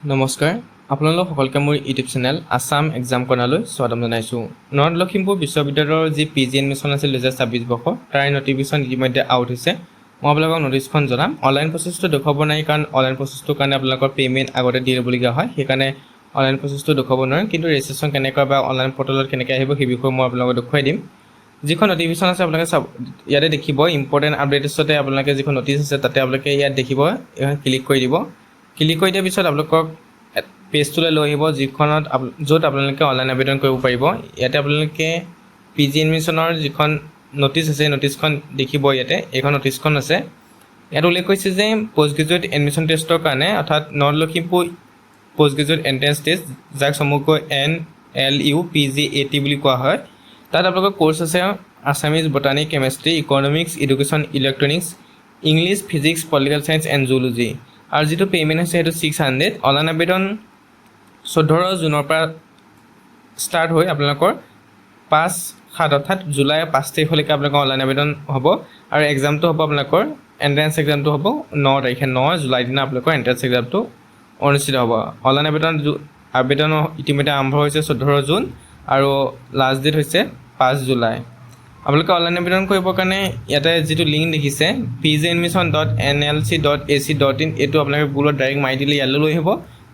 নমস্কাৰ আপোনালোক সকলকে মোৰ ইউটিউব চেনেল আসাম এক্সাম কৰ্ণাৰলৈ স্বাগতম জনাইছোঁ। নৰ্থ লখিমপুৰ বিশ্ববিদ্যালয়ৰ যি PG এডমিশ্যন আছিল 2026 বৰ্ষ তাৰ নটিফিকেশ্যন ইতিমধ্যে আউট হৈছে। মই আপোনালোকক নটিচখন জনাম। অনলাইন প্ৰচেছটো দেখুৱাব নাই কাৰণ অনলাইন প্ৰচেছটোৰ কাৰণে আপোনালোকৰ পে'মেণ্ট আগতে দি ল'বলগীয়া হয়, সেইকাৰণে অনলাইন প্ৰচেছটো দেখুৱাব নোৱাৰে। কিন্তু ৰেজিষ্ট্ৰেশ্যন কেনেকৈ বা অনলাইন পৰ্টেলত কেনেকৈ আহিব সেই বিষয়ে মই আপোনালোকক দেখুৱাই দিম। যিখন নটিফিকেশ্যন আছে আপোনালোকে ইয়াতে দেখিব ইম্পৰ্টেণ্ট আপডেটছতে আপোনালোকে যিখন নটিচ আছে তাতে আপোনালোকে ইয়াত দেখিব, এখন ক্লিক কৰি দিব। ক্লিক কৰি দিয়াৰ পিছত আপোনালোকক পেজটোলৈ লৈ আহিব যিখনত য'ত আপোনালোকে অনলাইন আবেদন কৰিব পাৰিব। ইয়াতে আপোনালোকে PG এডমিশ্যনৰ যিখন নটিচ আছে নটিচখন দেখিব। ইয়াতে এইখন নটিচখন আছে। ইয়াত উল্লেখ কৰিছে যে পষ্ট গ্ৰেজুৱেট এডমিশ্যন টেষ্টৰ কাৰণে অৰ্থাৎ north Lakhimpur post graduate entrance test, যাক চমুকৈ NLUPGAT বুলি কোৱা হয়। তাত আপোনালোকৰ কোৰ্চ আছে Assamese, botany, chemistry, economics, education, electronics, English, physics, political science and zoology. আৰু যিটো পে'মেণ্ট হৈছে সেইটো 600। অনলাইন আবেদন 14 জুনৰ পৰা ষ্টাৰ্ট হৈ আপোনালোকৰ 5/7 অৰ্থাৎ জুলাই 5 তাৰিখলৈকে আপোনালোকৰ অনলাইন আবেদন হ'ব। আৰু এক্সামটো হ'ব আপোনালোকৰ এণ্ট্ৰেঞ্চ এক্সামটো হ'ব 9 তাৰিখে, 9 জুলাই দিনা আপোনালোকৰ এণ্ট্ৰেঞ্চ এক্সামটো অনুষ্ঠিত হ'ব। অনলাইন আবেদন ইতিমধ্যে আৰম্ভ হৈছে 14 জুন আৰু লাষ্ট ডেট হৈছে 5 জুলাই। আপোনালোকে অনলাইন আবেদন কৰিবৰ কাৰণে ইয়াতে যিটো লিংক দেখিছে pgadmission.nlc.ac.in, এইটো আপোনালোকে গুগলত ডাইৰেক্ট মাৰি দিলে ইয়ালৈ লৈ আহিব,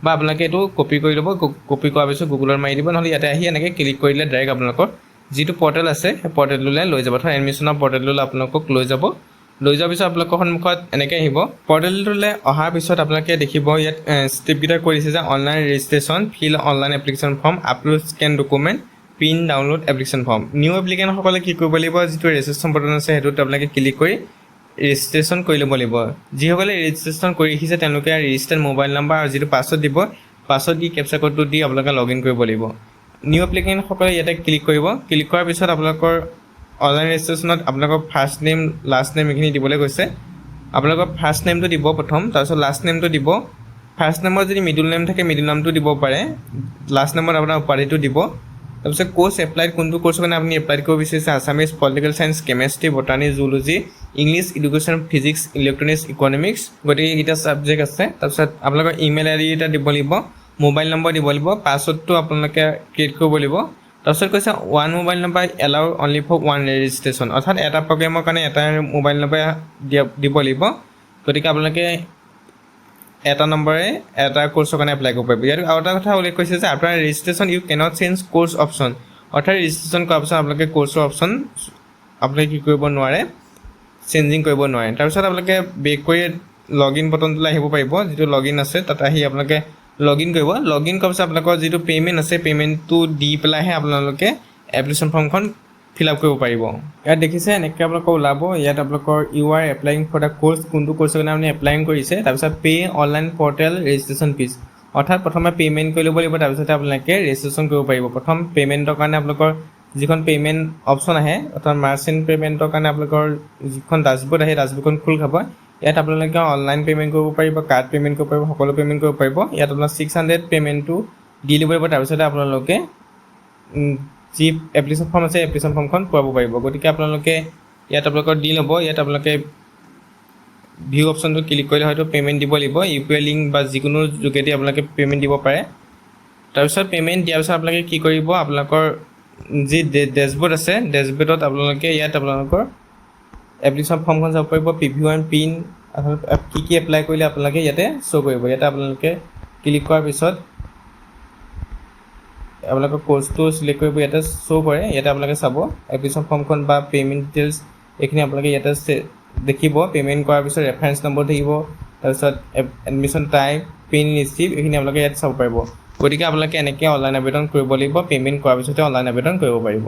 বা আপোনালোকে এইটো কপি কৰি ল'ব। কপি কৰাৰ পিছত গুগলত মাৰি দিব, নহ'লে ইয়াতে আহি এনেকৈ ক্লিক কৰি দিলে ডাইৰেক্ট আপোনালোকৰ যিটো পৰ্টেল আছে সেই পৰ্টেলটোলৈ লৈ যাব, অৰ্থাৎ এডমিশ্যনৰ পৰ্টেলটোলৈ আপোনালোকক লৈ যাব। লৈ যোৱাৰ পিছত আপোনালোকৰ সন্মুখত এনেকৈ আহিব। পৰ্টেলটোলৈ অহাৰ পিছত আপোনালোকে দেখিব ইয়াত ষ্টেপকেইটা কৰিছে যে online registration, fill online application form, upload scan document, print download application form. New এপ্লিকেণ্টসকলে কি কৰিব লাগিব, যিটো ৰেজিষ্ট্ৰেশ্যন বটন আছে সেইটোত আপোনালোকে ক্লিক কৰি ৰেজিষ্ট্ৰেশ্যন কৰি ল'ব লাগিব। যিসকলে ৰেজিষ্ট্ৰেশ্যন কৰি ৰাখিছে তেওঁলোকে ৰেজিষ্টাৰ্ড মোবাইল নম্বৰ আৰু যিটো পাছৱৰ্ড দিব, পাছৱৰ্ড দি কেপচা কোডটো দি আপোনালোকে লগ ইন কৰিব লাগিব। নিউ এপ্লিকেণ্টসকলে ইয়াতে ক্লিক কৰিব। ক্লিক কৰাৰ পিছত আপোনালোকৰ অনলাইন ৰেজিষ্ট্ৰেশ্যনত আপোনালোকৰ ফাৰ্ষ্ট নেম, লাষ্ট নেম এইখিনি দিবলৈ কৈছে। আপোনালোকৰ ফাৰ্ষ্ট নেমটো দিব প্ৰথম, তাৰপিছত লাষ্ট নেমটো দিব। ফাৰ্ষ্ট নেমত যদি মিডল নেম থাকে মিডল নামটো দিব পাৰে, লাষ্ট নেমত আপোনাৰ উপাধিটো দিব। তাৰপিছত কোৰ্চ এপ্লাইড, কোনটো কোৰ্চৰ কাৰণে আপুনি এপ্লাই কৰিব বিচাৰিছে, Assamese, political science, chemistry, botany, zoology, English, education, physics, electronics, economics, গতিকে এইকেইটা ছাবজেক্ট আছে। তাৰপিছত আপোনালোকৰ ইমেইল ID এটা দিব লাগিব, মোবাইল নম্বৰ দিব লাগিব, পাছৱৰ্ডটো আপোনালোকে ক্ৰিয়েট কৰিব লাগিব। তাৰপিছত কৈছে one mobile number allow only for one registration, অৰ্থাৎ এটা প্ৰগ্ৰেমৰ কাৰণে এটা মোবাইল নম্বৰ দিব লাগিব। গতিকে আপোনালোকে এটা নম্বৰে এটা কোৰ্চৰ কাৰণে এপ্লাই কৰিব পাৰিব। ইয়াত আৰু এটা কথা উল্লেখ কৰিছে যে আপোনাৰ registration you cannot change course option, অৰ্থাৎ ৰেজিষ্ট্ৰেশ্যন কৰাৰ পিছত আপোনালোকে কোৰ্চৰ অপশ্যন আপোনালোকে কি কৰিব নোৱাৰে, চেঞ্জিং কৰিব নোৱাৰে। তাৰপিছত আপোনালোকে বেক কৰি লগ ইন বটনটোলৈ আহিব পাৰিব, যিটো লগ ইন আছে তাত আহি আপোনালোকে লগ ইন কৰিব। লগ ইন কৰাৰ পিছত আপোনালোকৰ যিটো পে'মেণ্ট আছে পে'মেণ্টটো দি পেলাইহে আপোনালোকে এপ্লিকেশ্যন ফৰ্মখন ফিল আপ কৰিব পাৰিব। ইয়াত দেখিছে এনেকৈ আপোনালোকৰ ওলাব। ইয়াত আপোনালোকৰ you are applying for the course, কোনটো কোৰ্চৰ কাৰণে আপুনি এপ্লাইং কৰিছে। তাৰপিছত pay' online portal registration fees, অৰ্থাৎ প্ৰথমে পে'মেণ্ট কৰি ল'ব লাগিব, তাৰপিছতে আপোনালোকে ৰেজিষ্ট্ৰেশ্যন কৰিব পাৰিব। প্ৰথম পে'মেণ্টৰ কাৰণে আপোনালোকৰ যিখন পে'মেণ্ট অপশ্যন আহে, অৰ্থাৎ মাৰ্চেণ্ট পে'মেণ্টৰ কাৰণে আপোনালোকৰ যিখন ডাছবৰ্ড আহে ডাছবৰ্ডখন খোল খাব। ইয়াত আপোনালোকে অনলাইন পে'মেণ্ট কৰিব পাৰিব, কাৰ্ড পে'মেণ্ট কৰিব পাৰিব, সকলো পে'মেণ্ট কৰিব পাৰিব। ইয়াত আপোনাৰ 600 পে'মেণ্টটো দি দিব লাগিব, তাৰপিছতে আপোনালোকে যি এপ্লিকেশ্যন ফৰ্ম আছে এপ্লিকেশ্যন ফৰ্মখন পোৱাব পাৰিব। গতিকে আপোনালোকে ইয়াত আপোনালোকৰ দি ল'ব। ইয়াত আপোনালোকে ভিউ অপশ্যনটো ক্লিক কৰিলে হয়তো পে'মেণ্ট দিব লাগিব, UPI লিংক বা যিকোনো যোগেদি আপোনালোকে পে'মেণ্ট দিব পাৰে। তাৰপিছত পে'মেণ্ট দিয়াৰ পিছত আপোনালোকে কি কৰিব, আপোনালোকৰ যি ডেছবৰ্ড আছে ডেছবৰ্ডত আপোনালোকে ইয়াত আপোনালোকৰ এপ্লিকেশ্যন ফৰ্মখন চাব পাৰিব, PV1 পিন কি কি এপ্লাই কৰিলে আপোনালোকে ইয়াতে শ্ব' কৰিব। ইয়াতে আপোনালোকে ক্লিক কৰাৰ পিছত আপোনালোকৰ কোৰ্চটো চিলেক্ট কৰিব, ইয়াতে শ্ব' কৰে। ইয়াতে আপোনালোকে চাব এপ্লিকেশ্যন ফৰ্মখন বা পে'মেণ্ট ডিটেইলছ এইখিনি আপোনালোকে ইয়াতে দেখিব। পে'মেণ্ট কৰাৰ পিছত ৰেফাৰেঞ্চ নম্বৰ থাকিব, তাৰপিছত এডমিশ্যন টাইপ, পিন ৰিচিভ এইখিনি আপোনালোকে ইয়াত চাব পাৰিব। গতিকে আপোনালোকে এনেকৈ অনলাইন আবেদন কৰিব লাগিব, পে'মেণ্ট কৰাৰ পিছতে অনলাইন আবেদন কৰিব পাৰিব।